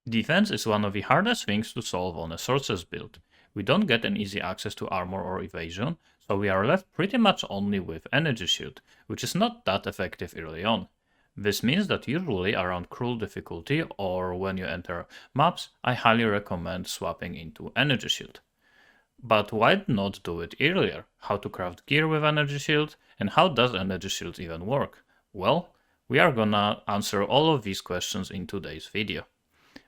Defense is one of the hardest things to solve on a Sorceress build. We don't get an easy access to armor or evasion, so we are left pretty much only with Energy Shield, which is not that effective early on. This means that usually around Cruel difficulty or when you enter maps, I highly recommend swapping into Energy Shield. But why not do it earlier? How to craft gear with Energy Shield, and how does Energy Shield even work? Well, we are gonna answer all of these questions in today's video.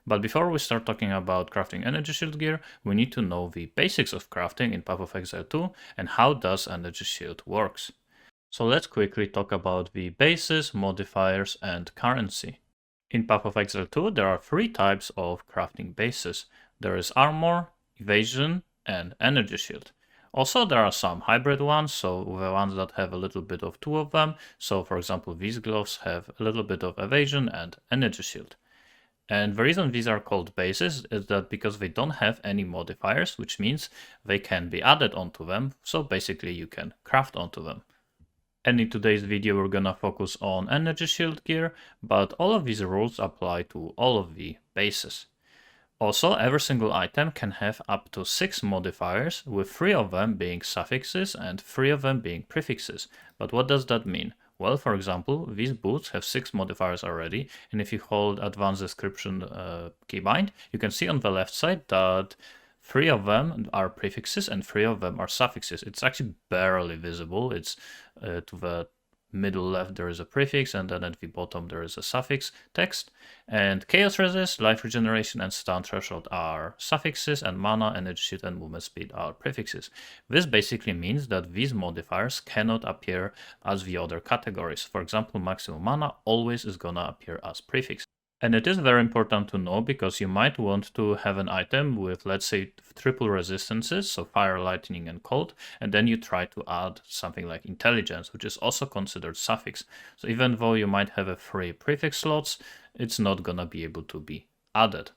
But before we start talking about crafting Energy Shield gear, we need to know the basics of crafting in Path of Exile 2 and how does Energy Shield works. So let's quickly talk about the bases, modifiers, and currency. In Path of Exile 2, there are three types of crafting bases. There is armor, evasion, and energy shield. Also, there are some hybrid ones, so the ones that have a little bit of two of them. So for example, these gloves have a little bit of evasion and energy shield. And the reason these are called bases is that because they don't have any modifiers, which means they can be added onto them. So basically you can craft onto them. And in today's video, we're gonna focus on energy shield gear, but all of these rules apply to all of the bases. Also, every single item can have up to 6 modifiers, with 3 of them being suffixes and 3 of them being prefixes. But what does that mean? Well, for example, these boots have 6 modifiers already, and if you hold Advanced Description keybind, you can see on the left side that 3 of them are prefixes and 3 of them are suffixes. It's actually barely visible. It's to the middle left there is a prefix, and then at the bottom there is a suffix text. And Chaos Resist, Life Regeneration, and Stun Threshold are suffixes, and Mana, Energy Shield, and Movement Speed are prefixes. This basically means that these modifiers cannot appear as the other categories. For example, Maximum Mana always is gonna appear as prefix. And it is very important to know because you might want to have an item with, let's say, triple resistances, so fire, lightning, and cold, and then you try to add something like intelligence, which is also considered suffix. So even though you might have a 3 prefix slots, it's not gonna be able to be added.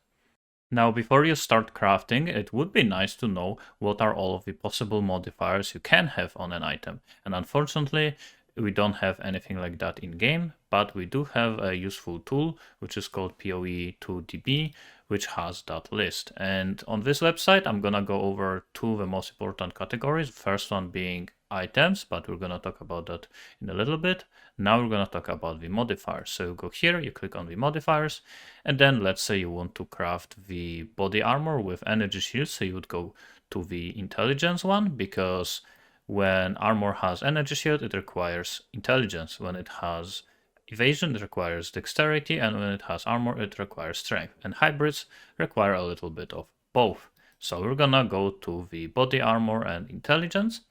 Now, before you start crafting, it would be nice to know what are all of the possible modifiers you can have on an item. And unfortunately, we don't have anything like that in game, but we do have a useful tool which is called PoE 2DB, which has that list. And on this website, I'm gonna go over 2 of the most important categories. First one being items, but we're gonna talk about that in a little bit. Now we're gonna talk about the modifiers. So you go here, you click on the modifiers, and then let's say you want to craft the body armor with energy shield. So you would go to the intelligence one, because when armor has energy shield, it requires intelligence. When it has evasion, it requires dexterity, and when it has armor, it requires strength. And hybrids require a little bit of both. So we're gonna go to the body armor and intelligence,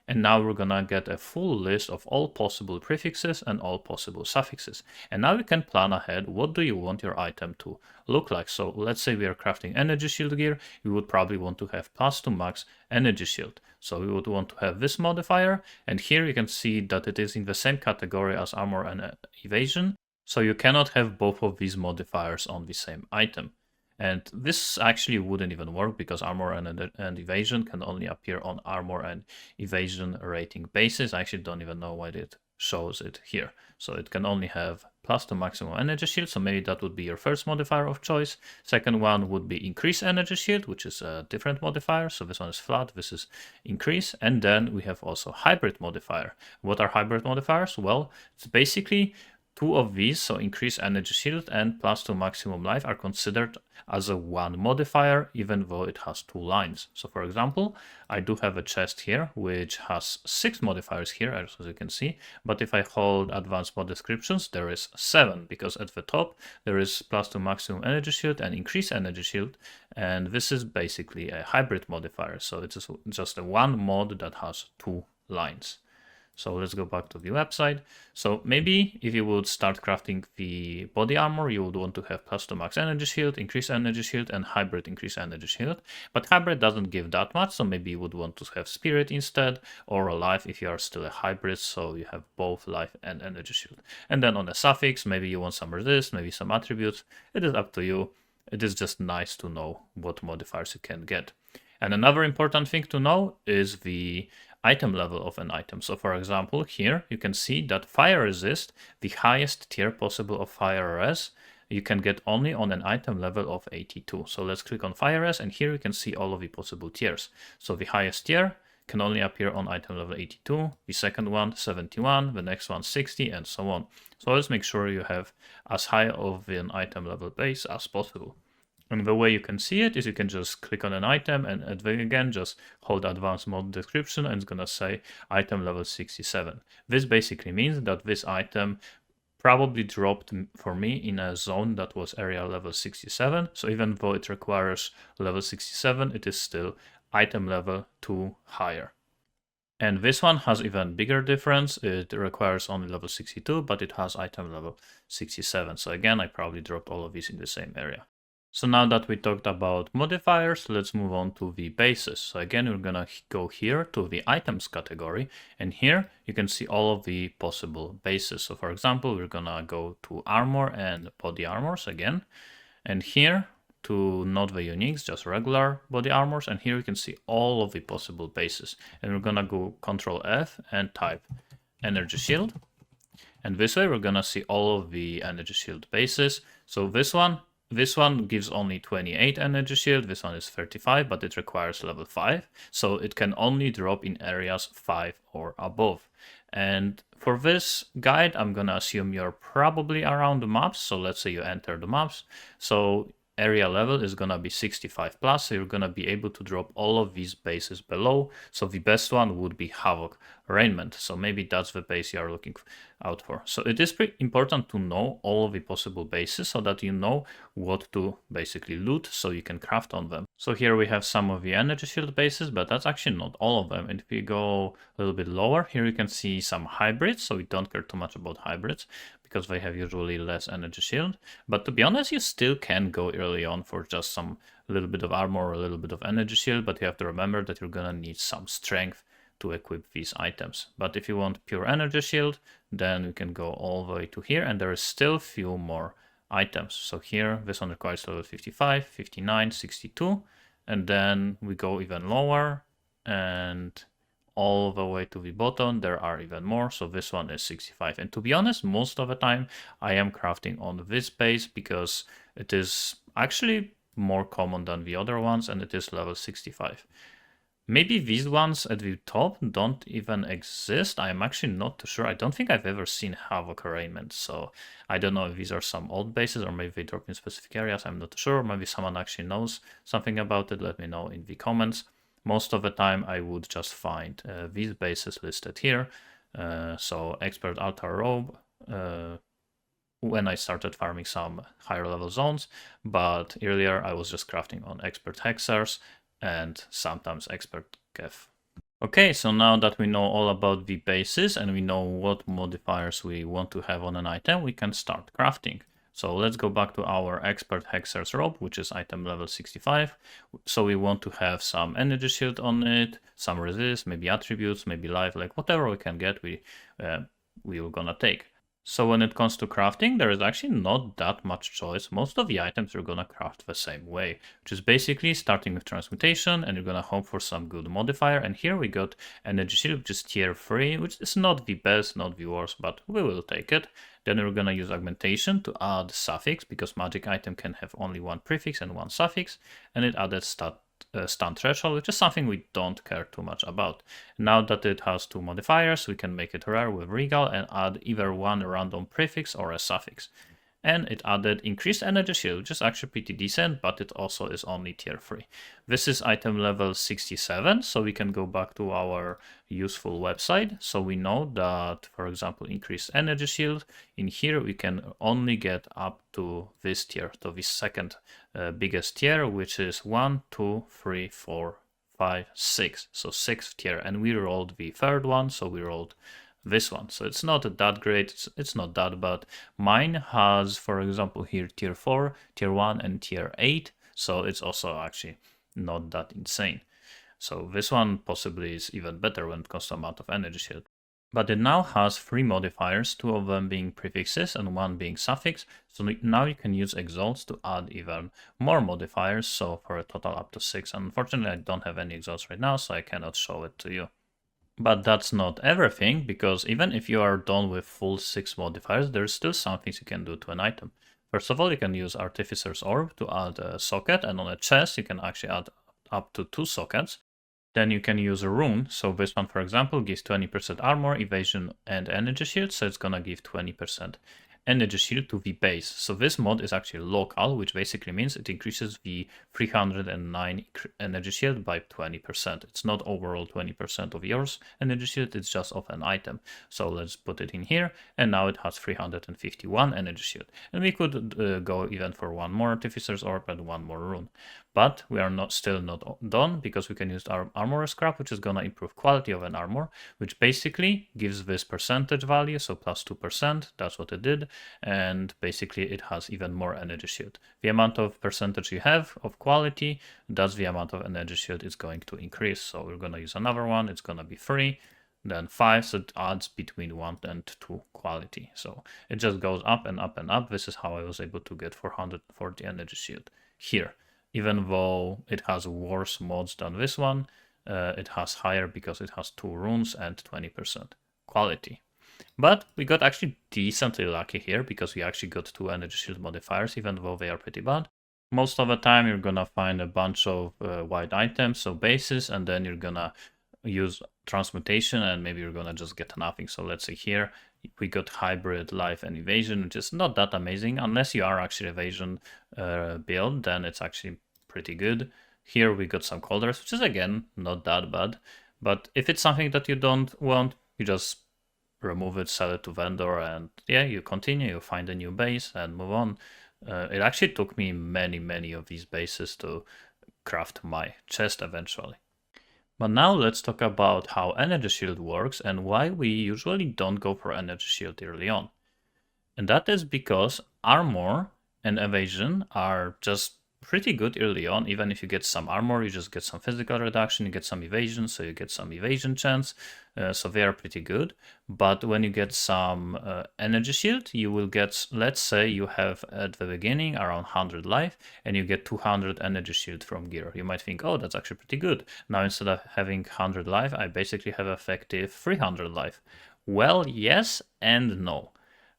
and now we're gonna get a full list of all possible prefixes and all possible suffixes. And now we can plan ahead, what do you want your item to look like? So let's say we are crafting energy shield gear, we would probably want to have +2 max energy shield. So we would want to have this modifier, and here you can see that it is in the same category as armor and evasion. So you cannot have both of these modifiers on the same item. And this actually wouldn't even work because armor and evasion can only appear on armor and evasion rating basis. I actually don't even know why it shows it here. So it can only have +2 maximum energy shield, so maybe that would be your first modifier of choice. Second one would be increase energy shield, which is a different modifier. So this one is flat, this is increase. And then we have also hybrid modifier. What are hybrid modifiers? Well, it's basically 2 of these, so increase energy shield and +2 maximum life, are considered as a 1 modifier, even though it has 2 lines. So for example, I do have a chest here, which has 6 modifiers here, as you can see, but if I hold advanced mod descriptions, there is 7, because at the top, there is +2 maximum energy shield and increase energy shield, and this is basically a hybrid modifier, so it's just a 1 mod that has 2 lines. So let's go back to the website. So maybe if you would start crafting the body armor, you would want to have +2 max energy shield, increase energy shield, and hybrid increase energy shield. But hybrid doesn't give that much, so maybe you would want to have spirit instead, or a life if you are still a hybrid, so you have both life and energy shield. And then on a suffix, maybe you want some resist, maybe some attributes. It is up to you. It is just nice to know what modifiers you can get. And another important thing to know is the item level of an item. So for example, here you can see that fire resist, the highest tier possible of fire res, you can get only on an item level of 82. So let's click on Fire Res, and here you can see all of the possible tiers. So the highest tier can only appear on item level 82, the second one 71, the next one 60, and so on. So let's make sure you have as high of an item level base as possible. And the way you can see it is you can just click on an item and again just hold advanced mode description, and it's gonna say item level 67. This basically means that this item probably dropped for me in a zone that was area level 67. So even though it requires level 67, it is still item level 2 higher. And this one has even bigger difference. It requires only level 62, but it has item level 67. So again, I probably dropped all of these in the same area. So now that we talked about modifiers, let's move on to the bases. So again, we're gonna go here to the items category, and here you can see all of the possible bases. So for example, we're gonna go to armor and body armors again, and here to not the uniques, just regular body armors, and here you can see all of the possible bases. And we're gonna go Control F and type energy shield, and this way we're gonna see all of the energy shield bases. So this one gives only 28 energy shield, this one is 35, but it requires level 5, so it can only drop in areas 5 or above. And for this guide, I'm gonna assume you're probably around the maps, so let's say you enter the maps, so area level is gonna be 65 plus, so you're gonna be able to drop all of these bases below. So the best one would be Havoc Raiment, so maybe that's the base you are looking out for. So it is pretty important to know all of the possible bases so that you know what to basically loot so you can craft on them. So here we have some of the energy shield bases, but that's actually not all of them. And if we go a little bit lower, here you can see some hybrids, so we don't care too much about hybrids because they have usually less energy shield. But to be honest, you still can go early on for just some little bit of armor or a little bit of energy shield, but you have to remember that you're gonna need some strength to equip these items. But if you want pure energy shield, then you can go all the way to here, and there is still few more items. So here, this one requires level 55, 59, 62, and then we go even lower, and all the way to the bottom there are even more. So this one is 65, and to be honest, most of the time I am crafting on this base because it is actually more common than the other ones, and it is level 65. Maybe these ones at the top don't even exist. I'm actually not too sure. I don't think I've ever seen Havoc Arraignment, so I don't know if these are some old bases or maybe they drop in specific areas. I'm not sure. Maybe someone actually knows something about it. Let me know in the comments. Most of the time I would just find these bases listed here. So Expert Altar Robe, when I started farming some higher level zones, but earlier I was just crafting on Expert Hexers and sometimes Expert Kef. Okay, so now that we know all about the bases and we know what modifiers we want to have on an item, we can start crafting. So let's go back to our Expert Hexer's Robe, which is item level 65. So we want to have some energy shield on it, some resist, maybe attributes, maybe life, like whatever we can get, we're gonna take. So when it comes to crafting, there is actually not that much choice. Most of the items you're gonna craft the same way, which is basically starting with transmutation, and you're gonna hope for some good modifier. And here we got energy shield, which is tier 3, which is not the best, not the worst, but we will take it. Then we're gonna use augmentation to add suffix, because magic item can have only one prefix and one suffix, and it added stun threshold, which is something we don't care too much about. Now that it has 2 modifiers, we can make it rare with Regal and add either one random prefix or a suffix. And it added increased energy shield, which is actually pretty decent, but it also is only tier 3. This is item level 67, so we can go back to our useful website. So we know that, for example, increased energy shield, in here we can only get up to this tier, to the second biggest tier, which is 1, 2, 3, 4, 5, 6. So 6th tier, and we rolled the third one, so we rolled this one. So it's not that great, it's not that bad. Mine has, for example, here tier 4, tier 1, and tier 8. So it's also actually not that insane. So this one possibly is even better when it comes to amount of energy shield. But it now has 3 modifiers, 2 of them being prefixes and 1 being suffix. So now you can use exalts to add even more modifiers, so for a total up to 6. Unfortunately, I don't have any exalts right now, so I cannot show it to you. But that's not everything, because even if you are done with full 6 modifiers, there's still some things you can do to an item. First of all, you can use Artificer's Orb to add a socket, and on a chest you can actually add up to 2 sockets. Then you can use a rune, so this one for example gives 20% armor, evasion and energy shield, so it's gonna give 20% energy shield to the base. So this mod is actually local, which basically means it increases the 309 energy shield by 20%. It's not overall 20% of yours energy shield, it's just of an item. So let's put it in here, and now it has 351 energy shield. And we could go even for one more Artificer's Orb and one more rune. But we are still not done, because we can use our armor scrap, which is gonna improve quality of an armor, which basically gives this percentage value, so plus 2%, that's what it did, and basically it has even more energy shield. The amount of percentage you have of quality, that's the amount of energy shield it's going to increase. So we're gonna use another one, it's gonna be 3, then 5, so it adds between 1 and 2 quality. So it just goes up and up and up. This is how I was able to get 440 energy shield here. Even though it has worse mods than this one, it has higher because it has 2 runes and 20% quality. But we got actually decently lucky here, because we actually got 2 energy shield modifiers, even though they are pretty bad. Most of the time you're gonna find a bunch of white items, so bases, and then you're gonna use transmutation, and maybe you're gonna just get nothing. So let's say here we got hybrid, life, and evasion, which is not that amazing. Unless you are actually evasion build, then it's actually pretty good. Here we got some cauldrons, which is again not that bad. But if it's something that you don't want, you just remove it, sell it to vendor, and yeah, you continue, you find a new base and move on. It actually took me many of these bases to craft my chest eventually. But now let's talk about how energy shield works and why we usually don't go for energy shield early on. And that is because armor and evasion are just pretty good early on. Even if you get some armor, you just get some physical reduction, you get some evasion, so you get some evasion chance, so they are pretty good. But when you get some energy shield, you will get, let's say you have at the beginning around 100 life and you get 200 energy shield from gear. You might think, oh, that's actually pretty good. Now instead of having 100 life, I basically have effective 300 life. Well, yes and no.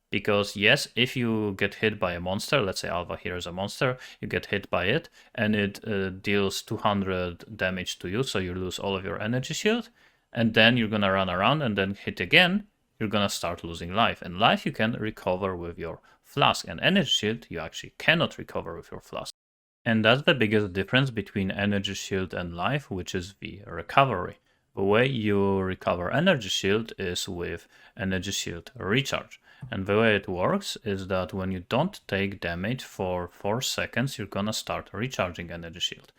Because yes, if you get hit by a monster, let's say Alva here is a monster, you get hit by it and it deals 200 damage to you, so you lose all of your energy shield, and then you're gonna run around and then hit again, you're gonna start losing life. And life you can recover with your flask, and energy shield you actually cannot recover with your flask. And that's the biggest difference between energy shield and life, which is the recovery. The way you recover energy shield is with energy shield recharge. And the way it works is that when you don't take damage for 4 seconds, you're gonna start recharging energy shield.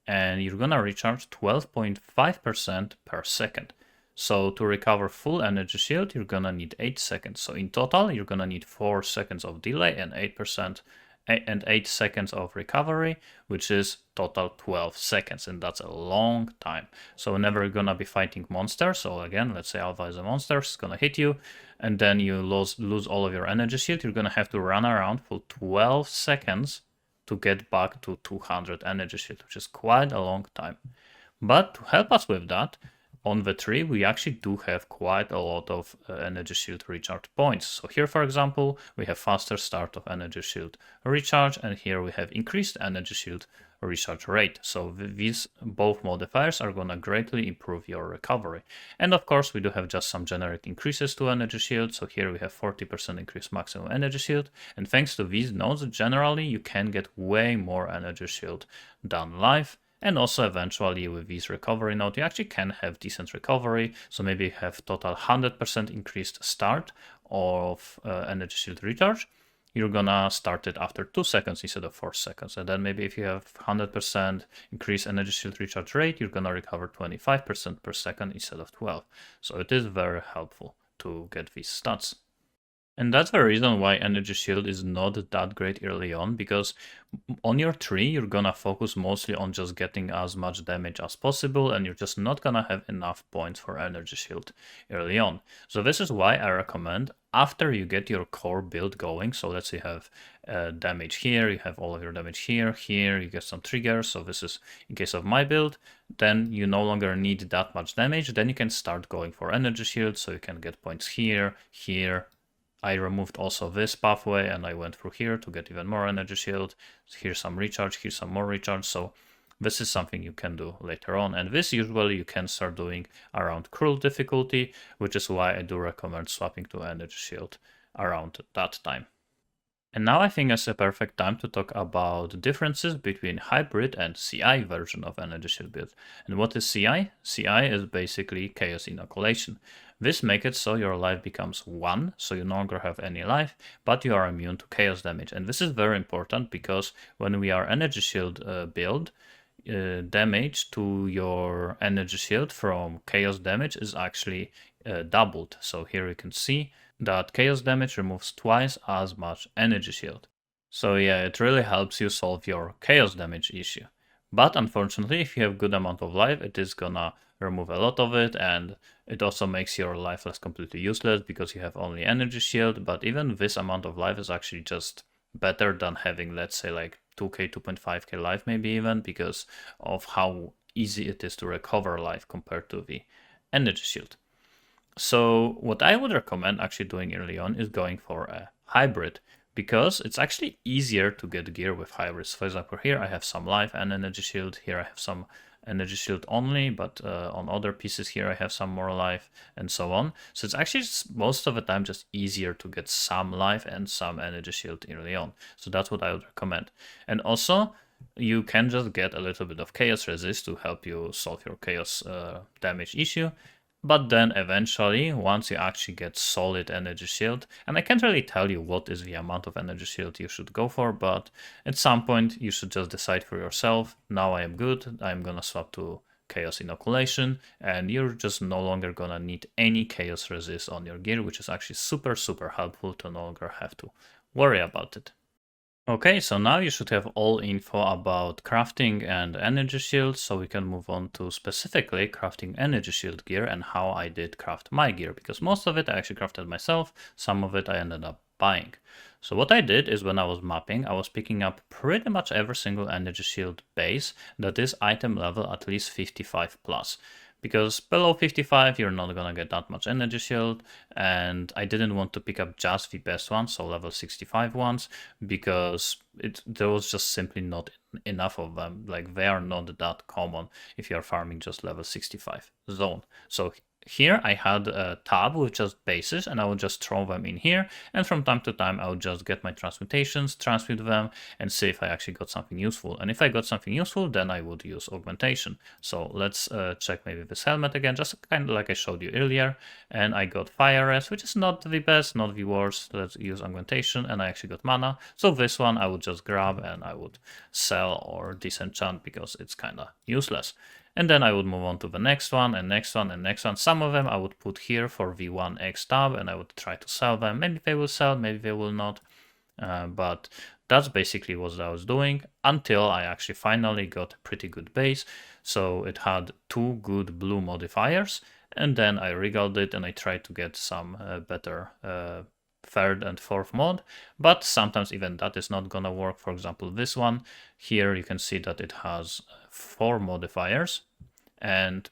And you're gonna recharge 12.5% per second. So to recover full energy shield, you're gonna need 8 seconds. So in total, you're gonna need 4 seconds of delay and 8 seconds of recovery, which is total 12 seconds, and that's a long time. So whenever you're gonna be fighting monsters, so again, let's say Alva is a monster, it's gonna hit you, and then you lose all of your energy shield, you're gonna have to run around for 12 seconds to get back to 200 energy shield, which is quite a long time. But to help us with that, on the tree, we actually do have quite a lot of energy shield recharge points. So here, for example, we have faster start of energy shield recharge, and here we have increased energy shield recharge rate. So these both modifiers are gonna greatly improve your recovery. And of course, we do have just some generic increases to energy shield. So here we have 40% increased maximum energy shield. And thanks to these nodes, generally, you can get way more energy shield than life. And also eventually with this recovery node, you actually can have decent recovery. So maybe you have total 100% increased start of energy shield recharge. You're gonna start it after 2 seconds instead of 4 seconds. And then maybe if you have 100% increased energy shield recharge rate, you're gonna recover 25% per second instead of 12. So it is very helpful to get these stats. And that's the reason why energy shield is not that great early on, because on your tree, you're gonna focus mostly on just getting as much damage as possible, and you're just not gonna have enough points for energy shield early on. So this is why I recommend after you get your core build going, so let's say you have damage here, you have all of your damage here, you get some triggers, so this is in case of my build, then you no longer need that much damage, then you can start going for energy shield, so you can get points here, I removed also this pathway and I went through here to get even more energy shield. Here's some recharge, here's some more recharge. So this is something you can do later on. And this usually you can start doing around cruel difficulty, which is why I do recommend swapping to energy shield around that time. And now I think it's a perfect time to talk about differences between hybrid and CI version of Energy Shield build. And what is CI? CI is basically chaos inoculation. This makes it so your life becomes 1, so you no longer have any life, but you are immune to chaos damage. And this is very important because when we are Energy Shield build, damage to your energy shield from chaos damage is actually doubled. So here you can see that chaos damage removes twice as much energy shield. So yeah, it really helps you solve your chaos damage issue. But unfortunately, if you have good amount of life, it is gonna remove a lot of it, and it also makes your life less completely useless because you have only energy shield. But even this amount of life is actually just better than having, let's say, like 2k, 2.5k life maybe even, because of how easy it is to recover life compared to the energy shield. So what I would recommend actually doing early on is going for a hybrid, because it's actually easier to get gear with hybrids. For example, here I have some life and energy shield, here I have some energy shield only, but on other pieces here I have some more life and so on. So it's actually most of the time just easier to get some life and some energy shield early on. So that's what I would recommend. And also you can just get a little bit of chaos resist to help you solve your chaos damage issue. But then eventually, once you actually get solid energy shield, and I can't really tell you what is the amount of energy shield you should go for, but at some point you should just decide for yourself, now I am good, I'm gonna swap to chaos inoculation, and you're just no longer gonna need any chaos resist on your gear, which is actually super helpful to no longer have to worry about it. Okay, so now you should have all info about crafting and energy shields, so we can move on to specifically crafting energy shield gear and how I did craft my gear, because most of it I actually crafted myself, some of it I ended up buying. So what I did is when I was mapping, I was picking up pretty much every single energy shield base that is item level at least 55 plus. Because below 55 you're not gonna get that much energy shield, and I didn't want to pick up just the best ones, so level 65 ones, because there was just simply not enough of them. Like, they are not that common if you're farming just level 65 zone. So here I had a tab with just bases, and I would just throw them in here, and from time to time I would just get my transmutations, transmute them, and see if I actually got something useful. And if I got something useful, then I would use augmentation. So let's check maybe this helmet again, just kind of like I showed you earlier, and I got fire res, which is not the best, not the worst. Let's use augmentation, and I actually got mana. So this one I would just grab and I would sell or disenchant because it's kind of useless. And then I would move on to the next one and next one and next one. Some of them I would put here for V1X tab, and I would try to sell them. Maybe they will sell, maybe they will not. But that's basically what I was doing until I actually finally got a pretty good base. So it had 2 good blue modifiers, and then I regaled it and I tried to get some better 3rd and 4th mod, but sometimes even that is not gonna work. For example, this one here, you can see that it has 4 modifiers, and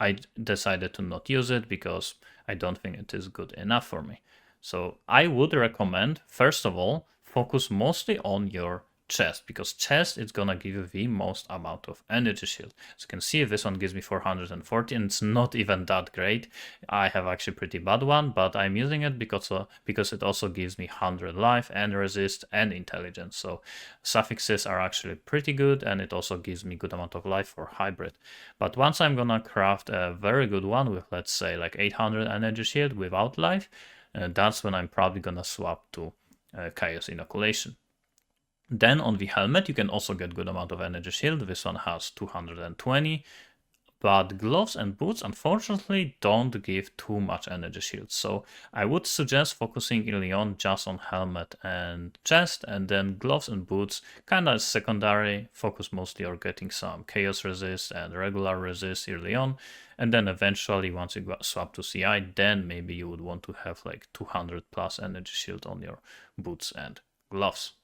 I decided to not use it because I don't think it is good enough for me. So I would recommend, first of all, focus mostly on your chest, because chest is gonna give you the most amount of energy shield. As you can see, this one gives me 440, and it's not even that great. I have actually pretty bad one, but I'm using it because it also gives me 100 life and resist and intelligence. So suffixes are actually pretty good, and it also gives me good amount of life for hybrid. But once I'm gonna craft a very good one with, let's say, like 800 energy shield without life, that's when I'm probably gonna swap to chaos inoculation. Then on the helmet, you can also get good amount of energy shield. This one has 220, but gloves and boots unfortunately don't give too much energy shield. So I would suggest focusing early on just on helmet and chest, and then gloves and boots kind of secondary. Focus mostly on getting some chaos resist and regular resist early on. And then eventually, once you swap to CI, then maybe you would want to have like 200 plus energy shield on your boots and gloves.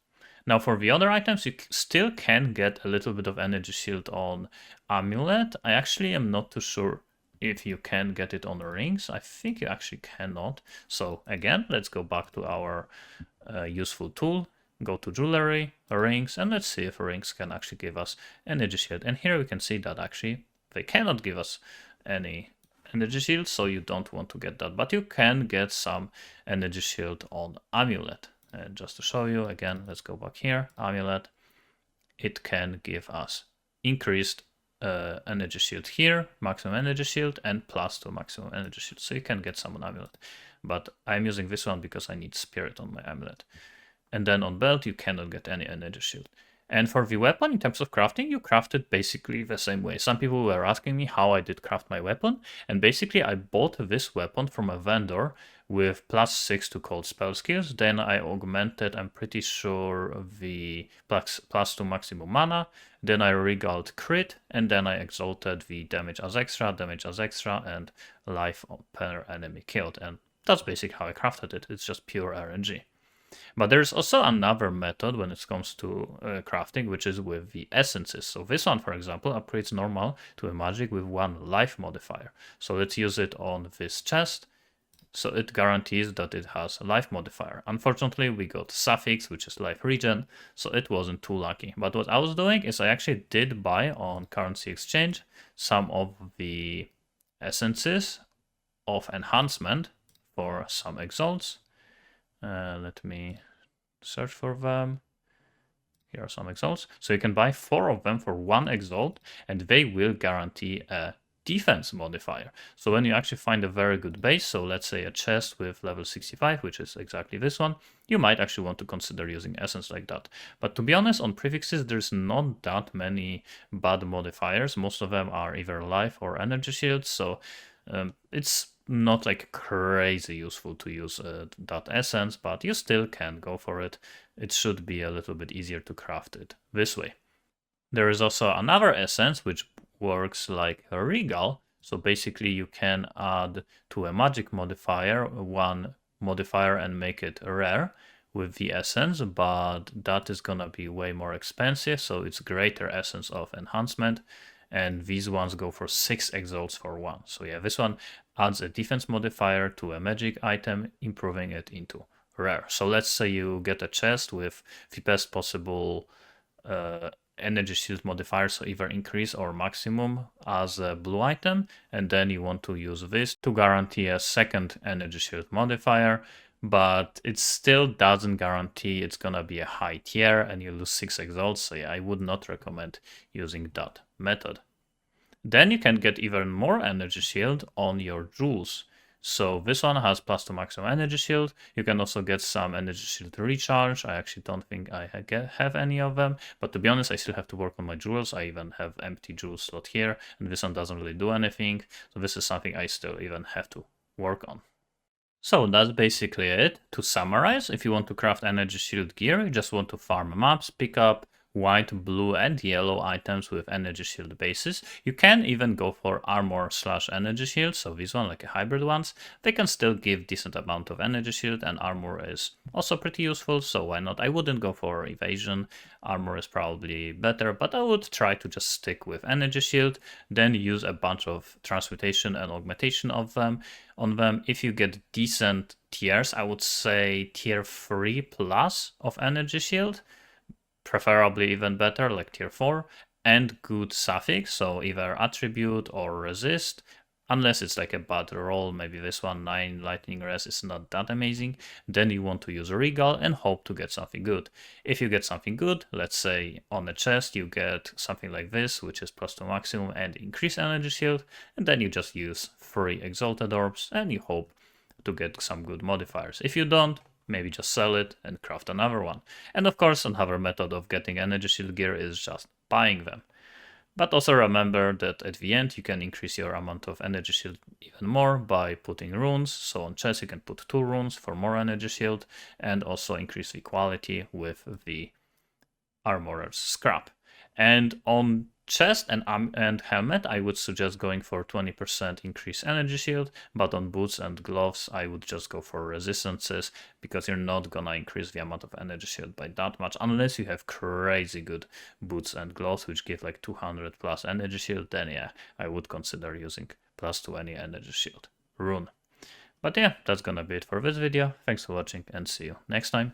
Now for the other items, you still can get a little bit of energy shield on amulet. I actually am not too sure if you can get it on the rings. I think you actually cannot. So again, let's go back to our useful tool. Go to jewelry, rings, and let's see if rings can actually give us energy shield. And here we can see that actually they cannot give us any energy shield, so you don't want to get that. But you can get some energy shield on amulet. And just to show you again, let's go back here, amulet. It can give us increased energy shield here, maximum energy shield, and +2 maximum energy shield. So you can get some on amulet. But I'm using this one because I need spirit on my amulet. And then on belt, you cannot get any energy shield. And for the weapon, in terms of crafting, you craft it basically the same way. Some people were asking me how I did craft my weapon. And basically, I bought this weapon from a vendor with +6 to cold spell skills. Then I augmented, I'm pretty sure, the +2 maximum mana. Then I regaled crit. And then I exalted the damage as extra, and life per enemy killed. And that's basically how I crafted it. It's just pure RNG. But there's also another method when it comes to crafting, which is with the essences. So this one, for example, upgrades normal to a magic with 1 life modifier. So let's use it on this chest. So it guarantees that it has a life modifier. Unfortunately, we got suffix, which is life regen, so it wasn't too lucky. But what I was doing is I actually did buy on currency exchange some of the essences of enhancement for some exalts. Let me search for them. Here are some exalts. So you can buy 4 of them for 1 exalt, and they will guarantee a defense modifier. So when you actually find a very good base, so let's say a chest with level 65, which is exactly this one, you might actually want to consider using essence like that. But to be honest, on prefixes, there's not that many bad modifiers. Most of them are either life or energy shields, so it's not like crazy useful to use that essence, but you still can go for it. It should be a little bit easier to craft it this way. There is also another essence which works like a regal. So basically you can add to a magic modifier 1 modifier and make it rare with the essence, but that is gonna be way more expensive. So it's greater essence of enhancement. And these ones go for 6 exalts for 1. So yeah, this one adds a defense modifier to a magic item, improving it into rare. So let's say you get a chest with the best possible energy shield modifier, so either increase or maximum as a blue item, and then you want to use this to guarantee a second energy shield modifier, but it still doesn't guarantee it's gonna be a high tier and you lose 6 exalts. So yeah, I would not recommend using that method. Then you can get even more energy shield on your jewels. So this one has +2 maximum energy shield. You can also get some energy shield recharge. I actually don't think I have any of them, but to be honest, I still have to work on my jewels. I even have empty jewel slot here, and this one doesn't really do anything. So this is something I still even have to work on. So that's basically it. To summarize, if you want to craft energy shield gear, you just want to farm maps, pick up white, blue, and yellow items with energy shield bases. You can even go for armor/energy shield, so these one, like a hybrid ones, they can still give decent amount of energy shield, and armor is also pretty useful, so why not? I wouldn't go for evasion. Armor is probably better, but I would try to just stick with energy shield, then use a bunch of transmutation and augmentation of them on them. If you get decent tiers, I would say tier 3 plus of energy shield, preferably even better, like tier 4, and good suffix, so either attribute or resist, unless it's like a bad roll, maybe this one, 9 lightning res, is not that amazing, then you want to use regal and hope to get something good. If you get something good, let's say on the chest you get something like this, which is +2 maximum and increase energy shield, and then you just use 3 exalted orbs and you hope to get some good modifiers. If you don't, maybe just sell it and craft another one. And of course, another method of getting energy shield gear is just buying them. But also remember that at the end you can increase your amount of energy shield even more by putting runes. So on chest you can put 2 runes for more energy shield, and also increase the quality with the armorer's scrap. And on chest and helmet, I would suggest going for 20% increased energy shield, but on boots and gloves, I would just go for resistances, because you're not gonna increase the amount of energy shield by that much, unless you have crazy good boots and gloves, which give like 200 plus energy shield, then yeah, I would consider using +2 any energy shield rune. But yeah, that's gonna be it for this video. Thanks for watching and see you next time.